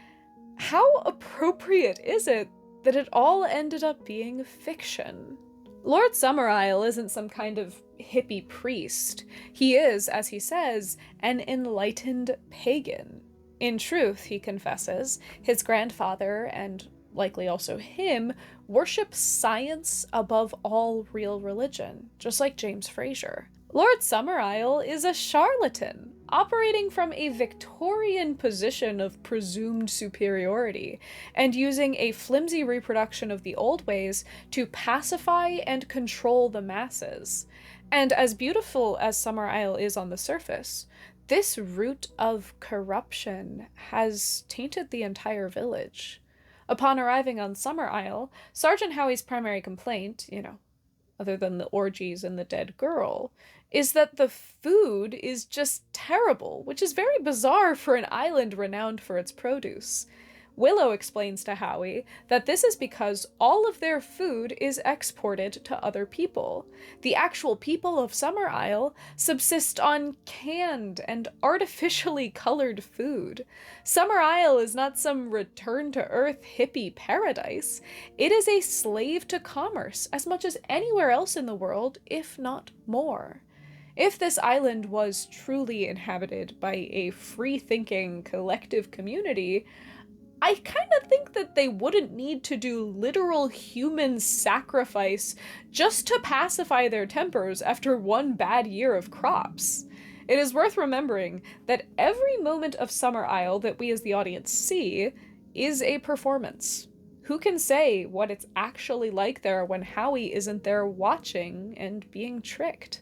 how appropriate is it that it all ended up being fiction? Lord Summerisle isn't some kind of hippie priest. He is, as he says, an enlightened pagan. In truth, he confesses, his grandfather, and likely also him, worship science above all real religion, just like James Fraser. Lord Summerisle is a charlatan, operating from a Victorian position of presumed superiority, and using a flimsy reproduction of the old ways to pacify and control the masses. And as beautiful as Summerisle is on the surface, this root of corruption has tainted the entire village. Upon arriving on Summerisle, Sergeant Howie's primary complaint, other than the orgies and the dead girl, is that the food is just terrible, which is very bizarre for an island renowned for its produce. Willow explains to Howie that this is because all of their food is exported to other people. The actual people of Summerisle subsist on canned and artificially colored food. Summerisle is not some return-to-earth hippie paradise. It is a slave to commerce as much as anywhere else in the world, if not more. If this island was truly inhabited by a free-thinking collective community, I kind of think that they wouldn't need to do literal human sacrifice just to pacify their tempers after one bad year of crops. It is worth remembering that every moment of Summer Isle that we as the audience see is a performance. Who can say what it's actually like there when Howie isn't there watching and being tricked?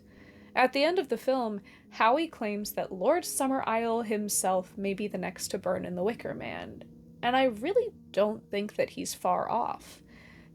At the end of the film, Howie claims that Lord Summer Isle himself may be the next to burn in the Wicker Man, and I really don't think that he's far off.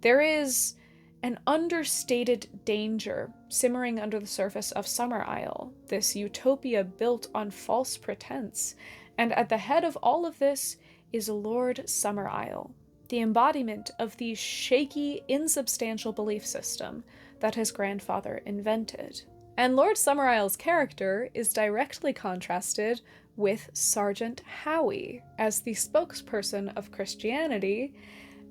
There is an understated danger simmering under the surface of Summer Isle, this utopia built on false pretense, and at the head of all of this is Lord Summer Isle, the embodiment of the shaky, insubstantial belief system that his grandfather invented. And Lord Summer Isle's character is directly contrasted with Sergeant Howie as the spokesperson of Christianity,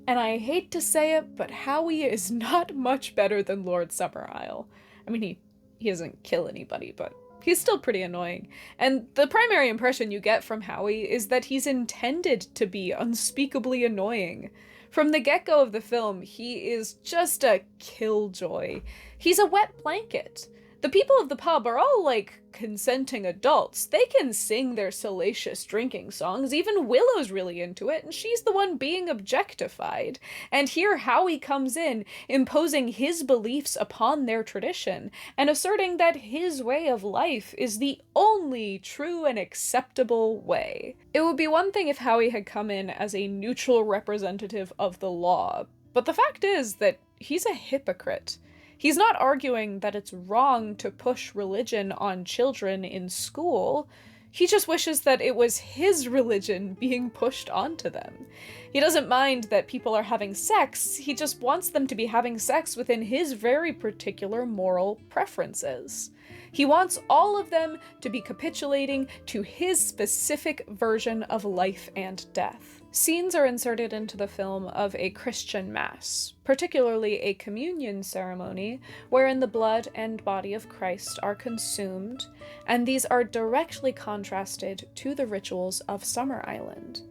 and I hate to say it, but Howie is not much better than Lord Summer Isle. I mean, he doesn't kill anybody, but he's still pretty annoying. And the primary impression you get from Howie is that he's intended to be unspeakably annoying. From the get-go of the film, he is just a killjoy. He's a wet blanket. The people of the pub are all, like, consenting adults. They can sing their salacious drinking songs. Even Willow's really into it, and she's the one being objectified. And here Howie comes in, imposing his beliefs upon their tradition, and asserting that his way of life is the only true and acceptable way. It would be one thing if Howie had come in as a neutral representative of the law, but the fact is that he's a hypocrite. He's not arguing that it's wrong to push religion on children in school. He just wishes that it was his religion being pushed onto them. He doesn't mind that people are having sex, he just wants them to be having sex within his very particular moral preferences. He wants all of them to be capitulating to his specific version of life and death. Scenes are inserted into the film of a Christian mass, particularly a communion ceremony wherein the blood and body of Christ are consumed, and these are directly contrasted to the rituals of Summer Island.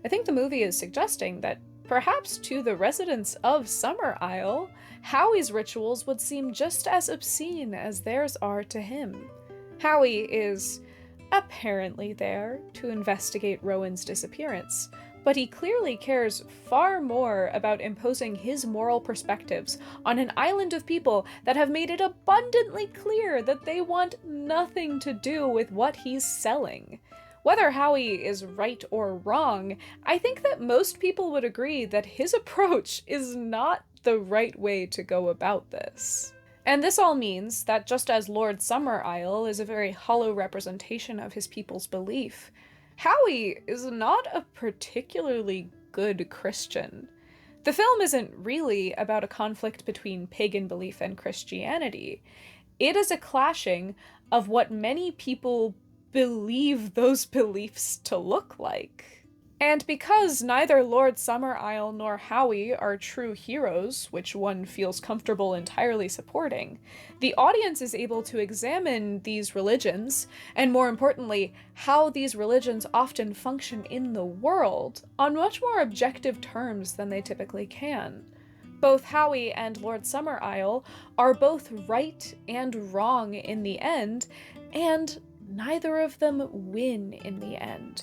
I think the movie is suggesting that perhaps to the residents of Summer Isle, Howie's rituals would seem just as obscene as theirs are to him. Howie is apparently there to investigate Rowan's disappearance, but he clearly cares far more about imposing his moral perspectives on an island of people that have made it abundantly clear that they want nothing to do with what he's selling. Whether Howie is right or wrong, I think that most people would agree that his approach is not the right way to go about this. And this all means that just as Lord Summer Isle is a very hollow representation of his people's belief, Howie is not a particularly good Christian. The film isn't really about a conflict between pagan belief and Christianity. It is a clashing of what many people believe those beliefs to look like. And because neither Lord Summer Isle nor Howie are true heroes, which one feels comfortable entirely supporting, the audience is able to examine these religions, and more importantly, how these religions often function in the world, on much more objective terms than they typically can. Both Howie and Lord Summer Isle are both right and wrong in the end, and neither of them win in the end.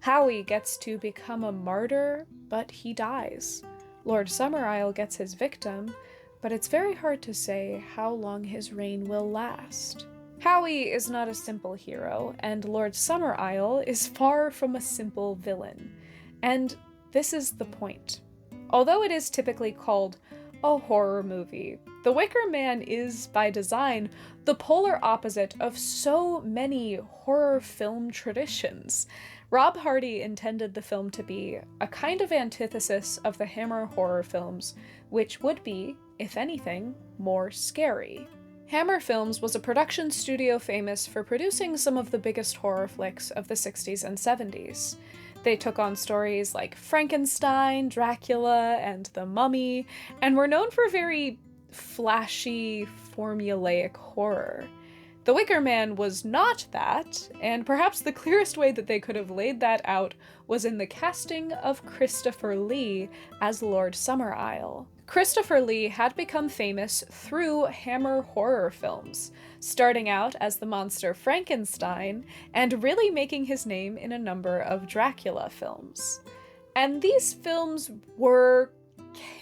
Howie gets to become a martyr, but he dies. Lord Summer Isle gets his victim, but it's very hard to say how long his reign will last. Howie is not a simple hero, and Lord Summer Isle is far from a simple villain. And this is the point. Although it is typically called a horror movie, The Wicker Man is, by design, the polar opposite of so many horror film traditions. Rob Hardy intended the film to be a kind of antithesis of the Hammer horror films, which would be, if anything, more scary. Hammer Films was a production studio famous for producing some of the biggest horror flicks of the 60s and 70s. They took on stories like Frankenstein, Dracula, and The Mummy, and were known for very flashy, formulaic horror. The Wicker Man was not that, and perhaps the clearest way that they could have laid that out was in the casting of Christopher Lee as Lord Summerisle. Christopher Lee had become famous through Hammer horror films, starting out as the monster Frankenstein, and really making his name in a number of Dracula films. And these films were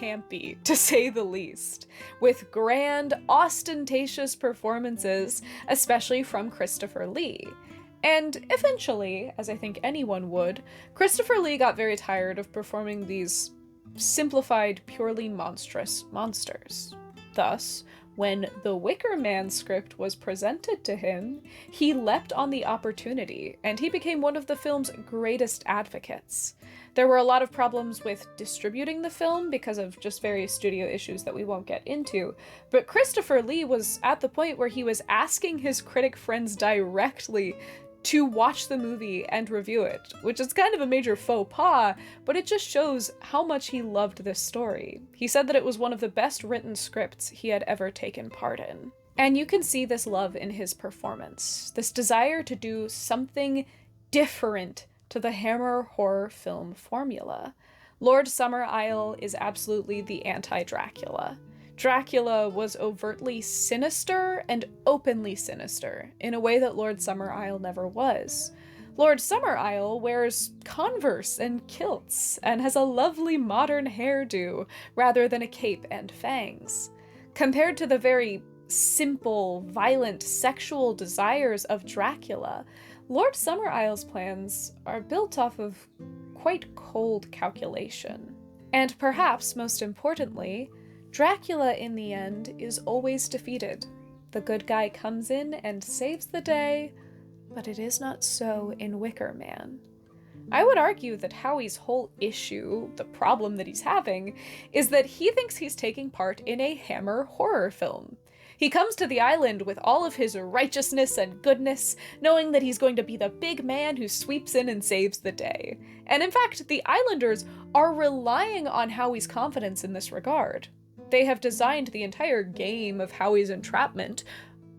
campy, to say the least, with grand, ostentatious performances, especially from Christopher Lee. And eventually, as I think anyone would, Christopher Lee got very tired of performing these simplified, purely monstrous monsters. Thus, when the Wicker Man script was presented to him, he leapt on the opportunity, and he became one of the film's greatest advocates. There were a lot of problems with distributing the film because of just various studio issues that we won't get into, but Christopher Lee was at the point where he was asking his critic friends directly to watch the movie and review it, which is kind of a major faux pas, but it just shows how much he loved this story. He said that it was one of the best written scripts he had ever taken part in. And you can see this love in his performance, this desire to do something different to the Hammer horror film formula. Lord Summerisle is absolutely the anti-Dracula. Dracula was overtly sinister and openly sinister, in a way that Lord Summerisle never was. Lord Summerisle wears Converse and kilts, and has a lovely modern hairdo, rather than a cape and fangs. Compared to the very simple, violent, sexual desires of Dracula, Lord Summerisle's plans are built off of quite cold calculation. And perhaps most importantly, Dracula, in the end, is always defeated. The good guy comes in and saves the day, but it is not so in Wicker Man. I would argue that Howie's whole issue, the problem that he's having, is that he thinks he's taking part in a Hammer horror film. He comes to the island with all of his righteousness and goodness, knowing that he's going to be the big man who sweeps in and saves the day. And in fact, the islanders are relying on Howie's confidence in this regard. They have designed the entire game of Howie's entrapment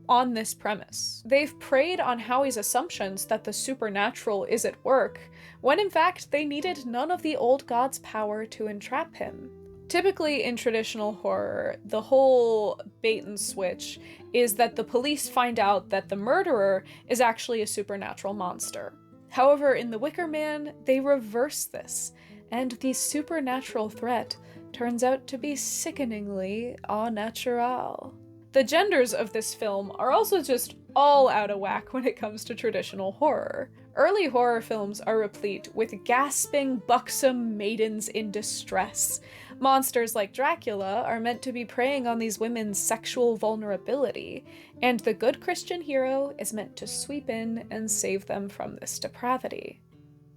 on this premise. They've preyed on Howie's assumptions that the supernatural is at work, when in fact they needed none of the old god's power to entrap him. Typically in traditional horror, the whole bait and switch is that the police find out that the murderer is actually a supernatural monster. However, in The Wicker Man, they reverse this, and the supernatural threat turns out to be sickeningly au naturel. The genders of this film are also just all out of whack when it comes to traditional horror. Early horror films are replete with gasping, buxom maidens in distress. Monsters like Dracula are meant to be preying on these women's sexual vulnerability, and the good Christian hero is meant to sweep in and save them from this depravity.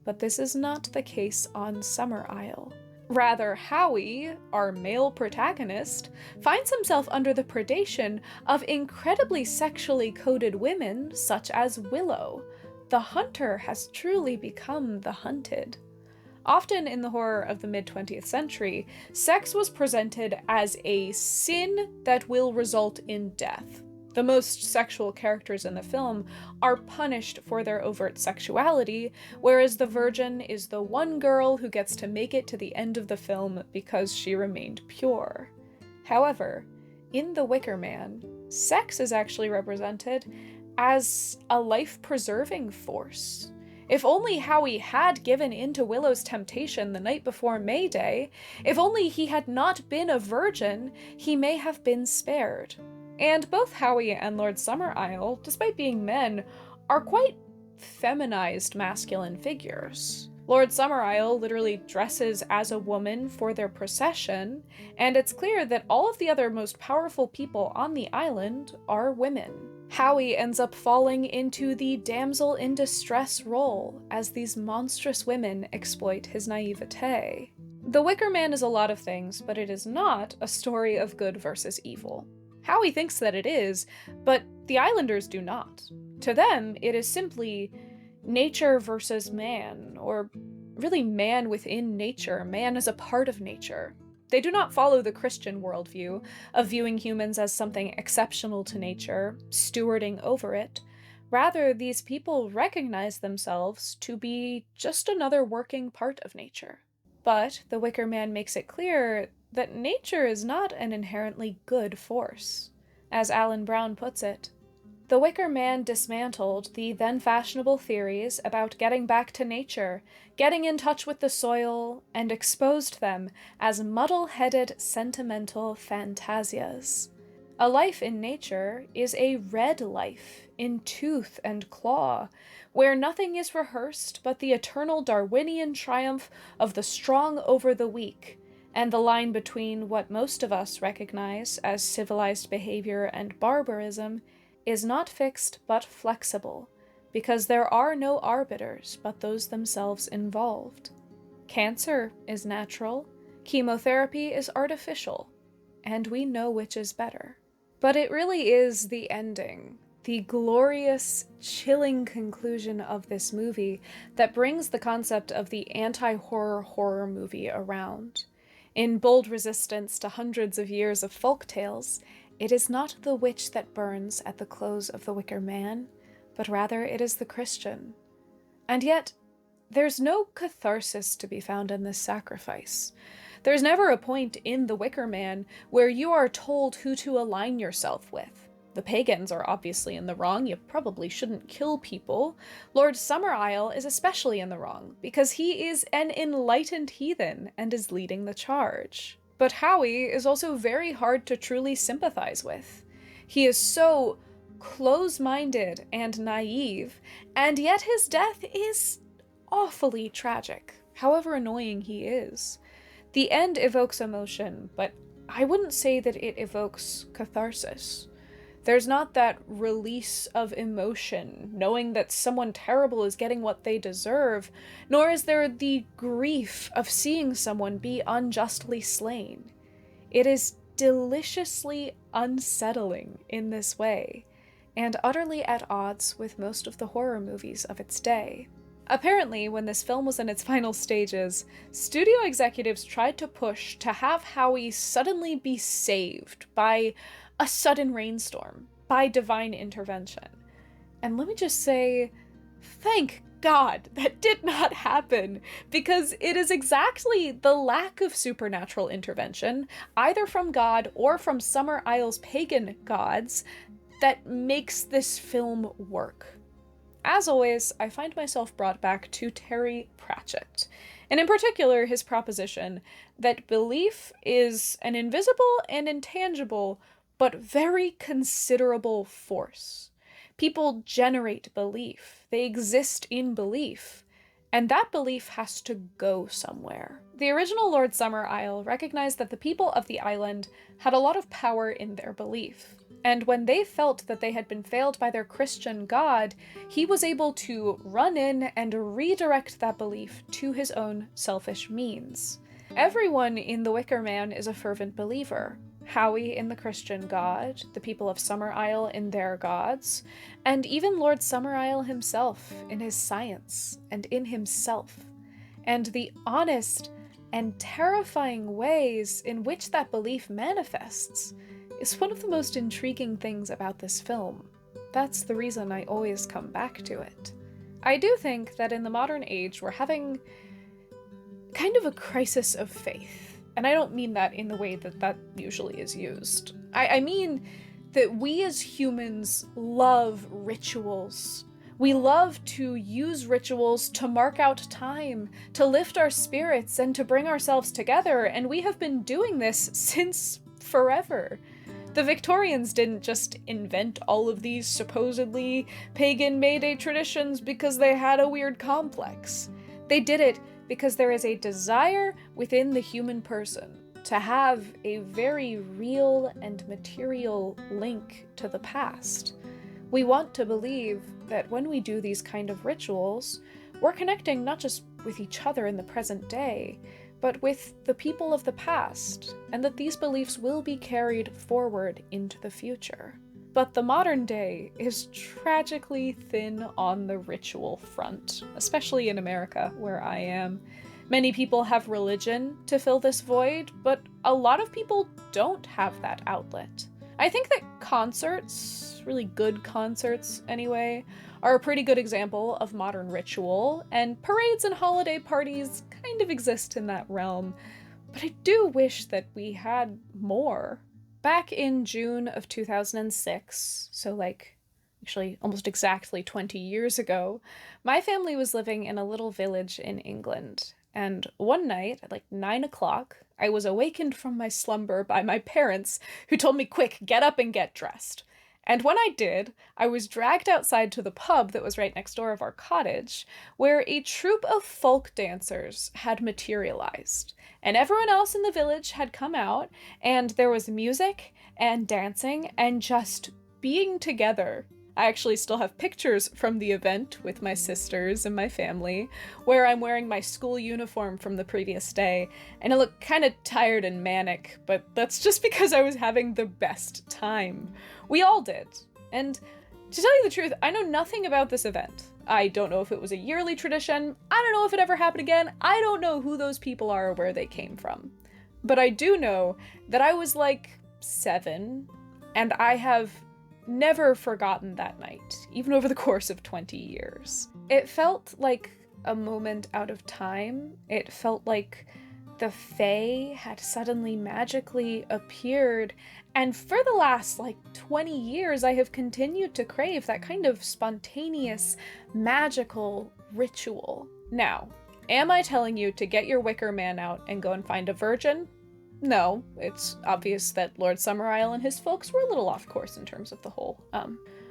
But this is not the case on Summerisle. Rather, Howie, our male protagonist, finds himself under the predation of incredibly sexually coded women such as Willow. The hunter has truly become the hunted. Often in the horror of the mid-20th century, sex was presented as a sin that will result in death. The most sexual characters in the film are punished for their overt sexuality, whereas the virgin is the one girl who gets to make it to the end of the film because she remained pure. However, in The Wicker Man, sex is actually represented as a life-preserving force. If only Howie had given in to Willow's temptation the night before May Day, if only he had not been a virgin, he may have been spared. And both Howie and Lord Summerisle, despite being men, are quite feminized masculine figures. Lord Summerisle literally dresses as a woman for their procession, and it's clear that all of the other most powerful people on the island are women. Howie ends up falling into the damsel in distress role as these monstrous women exploit his naivete. The Wicker Man is a lot of things, but it is not a story of good versus evil. Howie thinks that it is, but the Islanders do not. To them, it is simply nature versus man, or really man within nature, man as a part of nature. They do not follow the Christian worldview of viewing humans as something exceptional to nature, stewarding over it. Rather, these people recognize themselves to be just another working part of nature. But the Wicker Man makes it clear that nature is not an inherently good force. As Alan Brown puts it, the Wicker Man dismantled the then fashionable theories about getting back to nature, getting in touch with the soil, and exposed them as muddle-headed sentimental fantasias. A life in nature is a red life, in tooth and claw, where nothing is rehearsed but the eternal Darwinian triumph of the strong over the weak, and the line between what most of us recognize as civilized behavior and barbarism is not fixed but flexible, because there are no arbiters but those themselves involved. Cancer is natural, chemotherapy is artificial, and we know which is better. But it really is the ending, the glorious, chilling conclusion of this movie that brings the concept of the anti-horror horror movie around. In bold resistance to hundreds of years of folk tales, it is not the witch that burns at the close of the Wicker Man, but rather it is the Christian. And yet, there's no catharsis to be found in this sacrifice. There's never a point in the Wicker Man where you are told who to align yourself with. The pagans are obviously in the wrong, you probably shouldn't kill people. Lord Summerisle is especially in the wrong, because he is an enlightened heathen and is leading the charge. But Howie is also very hard to truly sympathize with. He is so close-minded and naive, and yet his death is awfully tragic, however annoying he is. The end evokes emotion, but I wouldn't say that it evokes catharsis. There's not that release of emotion, knowing that someone terrible is getting what they deserve, nor is there the grief of seeing someone be unjustly slain. It is deliciously unsettling in this way, and utterly at odds with most of the horror movies of its day. Apparently, when this film was in its final stages, studio executives tried to push to have Howie suddenly be saved by a sudden rainstorm, by divine intervention. And let me just say, thank God that did not happen, because it is exactly the lack of supernatural intervention, either from God or from Summerisle's pagan gods, that makes this film work. As always, I find myself brought back to Terry Pratchett, and in particular his proposition that belief is an invisible and intangible but very considerable force. People generate belief, they exist in belief, and that belief has to go somewhere. The original Lord Summerisle recognized that the people of the island had a lot of power in their belief, and when they felt that they had been failed by their Christian god, he was able to run in and redirect that belief to his own selfish means. Everyone in The Wicker Man is a fervent believer. Howie in the Christian god, the people of Summerisle in their gods, and even Lord Summerisle himself in his science and in himself, and the honest and terrifying ways in which that belief manifests is one of the most intriguing things about this film. That's the reason I always come back to it. I do think that in the modern age we're having kind of a crisis of faith. And I don't mean that in the way that that usually is used. I mean that we as humans love rituals. We love to use rituals to mark out time, to lift our spirits, and to bring ourselves together, and we have been doing this since forever. The Victorians didn't just invent all of these supposedly pagan May Day traditions because they had a weird complex. They did it because there is a desire within the human person to have a very real and material link to the past. We want to believe that when we do these kind of rituals, we're connecting not just with each other in the present day, but with the people of the past, and that these beliefs will be carried forward into the future. But the modern day is tragically thin on the ritual front, especially in America, where I am. Many people have religion to fill this void, but a lot of people don't have that outlet. I think that concerts, really good concerts anyway, are a pretty good example of modern ritual, and parades and holiday parties kind of exist in that realm, but I do wish that we had more. Back in June of 2006, so like actually almost exactly 20 years ago, my family was living in a little village in England. And one night at like 9 o'clock, I was awakened from my slumber by my parents, who told me, "Quick, get up and get dressed." And when I did, I was dragged outside to the pub that was right next door of our cottage, where a troupe of folk dancers had materialized. And everyone else in the village had come out, and there was music and dancing and just being together. I actually still have pictures from the event with my sisters and my family, where I'm wearing my school uniform from the previous day, and I look kind of tired and manic, but that's just because I was having the best time. We all did. And to tell you the truth, I know nothing about this event. I don't know if it was a yearly tradition. I don't know if it ever happened again. I don't know who those people are or where they came from. But I do know that I was like 7, and I have never forgotten that night, even over the course of 20 years. It felt like a moment out of time. It felt like the Fae had suddenly magically appeared, and for the last like 20 years I have continued to crave that kind of spontaneous, magical ritual. Now, am I telling you to get your Wicker Man out and go and find a virgin? No, it's obvious that Lord Summerisle and his folks were a little off course in terms of the whole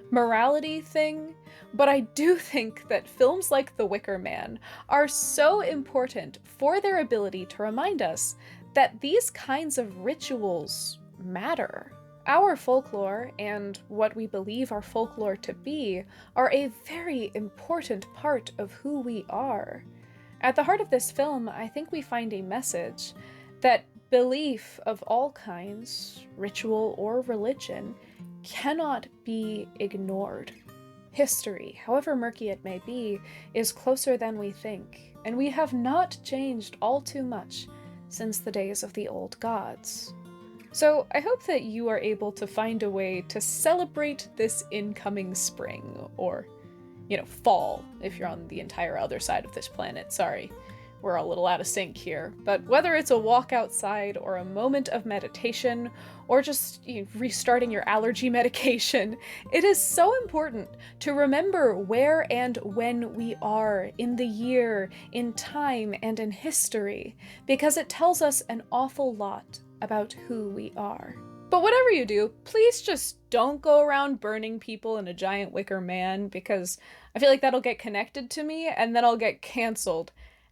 morality thing, but I do think that films like The Wicker Man are so important for their ability to remind us that these kinds of rituals matter. Our folklore, and what we believe our folklore to be, are a very important part of who we are. At the heart of this film, I think we find a message that belief of all kinds, ritual or religion, cannot be ignored. History, however murky it may be, is closer than we think, and we have not changed all too much since the days of the old gods. So I hope that you are able to find a way to celebrate this incoming spring, or, fall, if you're on the entire other side of this planet, sorry. We're a little out of sync here, but whether it's a walk outside or a moment of meditation or just restarting your allergy medication, it is so important to remember where and when we are in the year, in time, and in history, because it tells us an awful lot about who we are. But whatever you do, please just don't go around burning people in a giant wicker man, because I feel like that'll get connected to me and then I'll get canceled.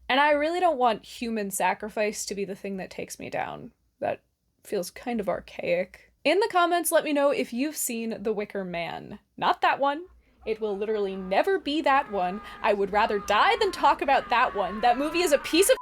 And I really don't want human sacrifice to be the thing that takes me down. That feels kind of archaic. In the comments, let me know if you've seen The Wicker Man. Not that one. It will literally never be that one. I would rather die than talk about that one. That movie is a piece of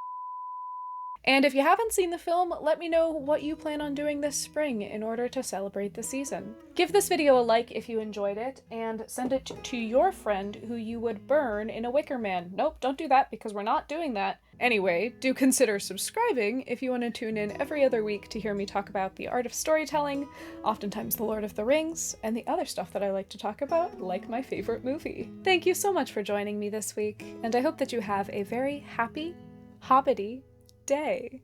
And if you haven't seen the film, let me know what you plan on doing this spring in order to celebrate the season. Give this video a like if you enjoyed it, and send it to your friend who you would burn in a Wicker Man. Nope, don't do that because we're not doing that. Anyway, do consider subscribing if you want to tune in every other week to hear me talk about the art of storytelling, oftentimes The Lord of the Rings, and the other stuff that I like to talk about, like my favorite movie. Thank you so much for joining me this week, and I hope that you have a very happy, hobbity day.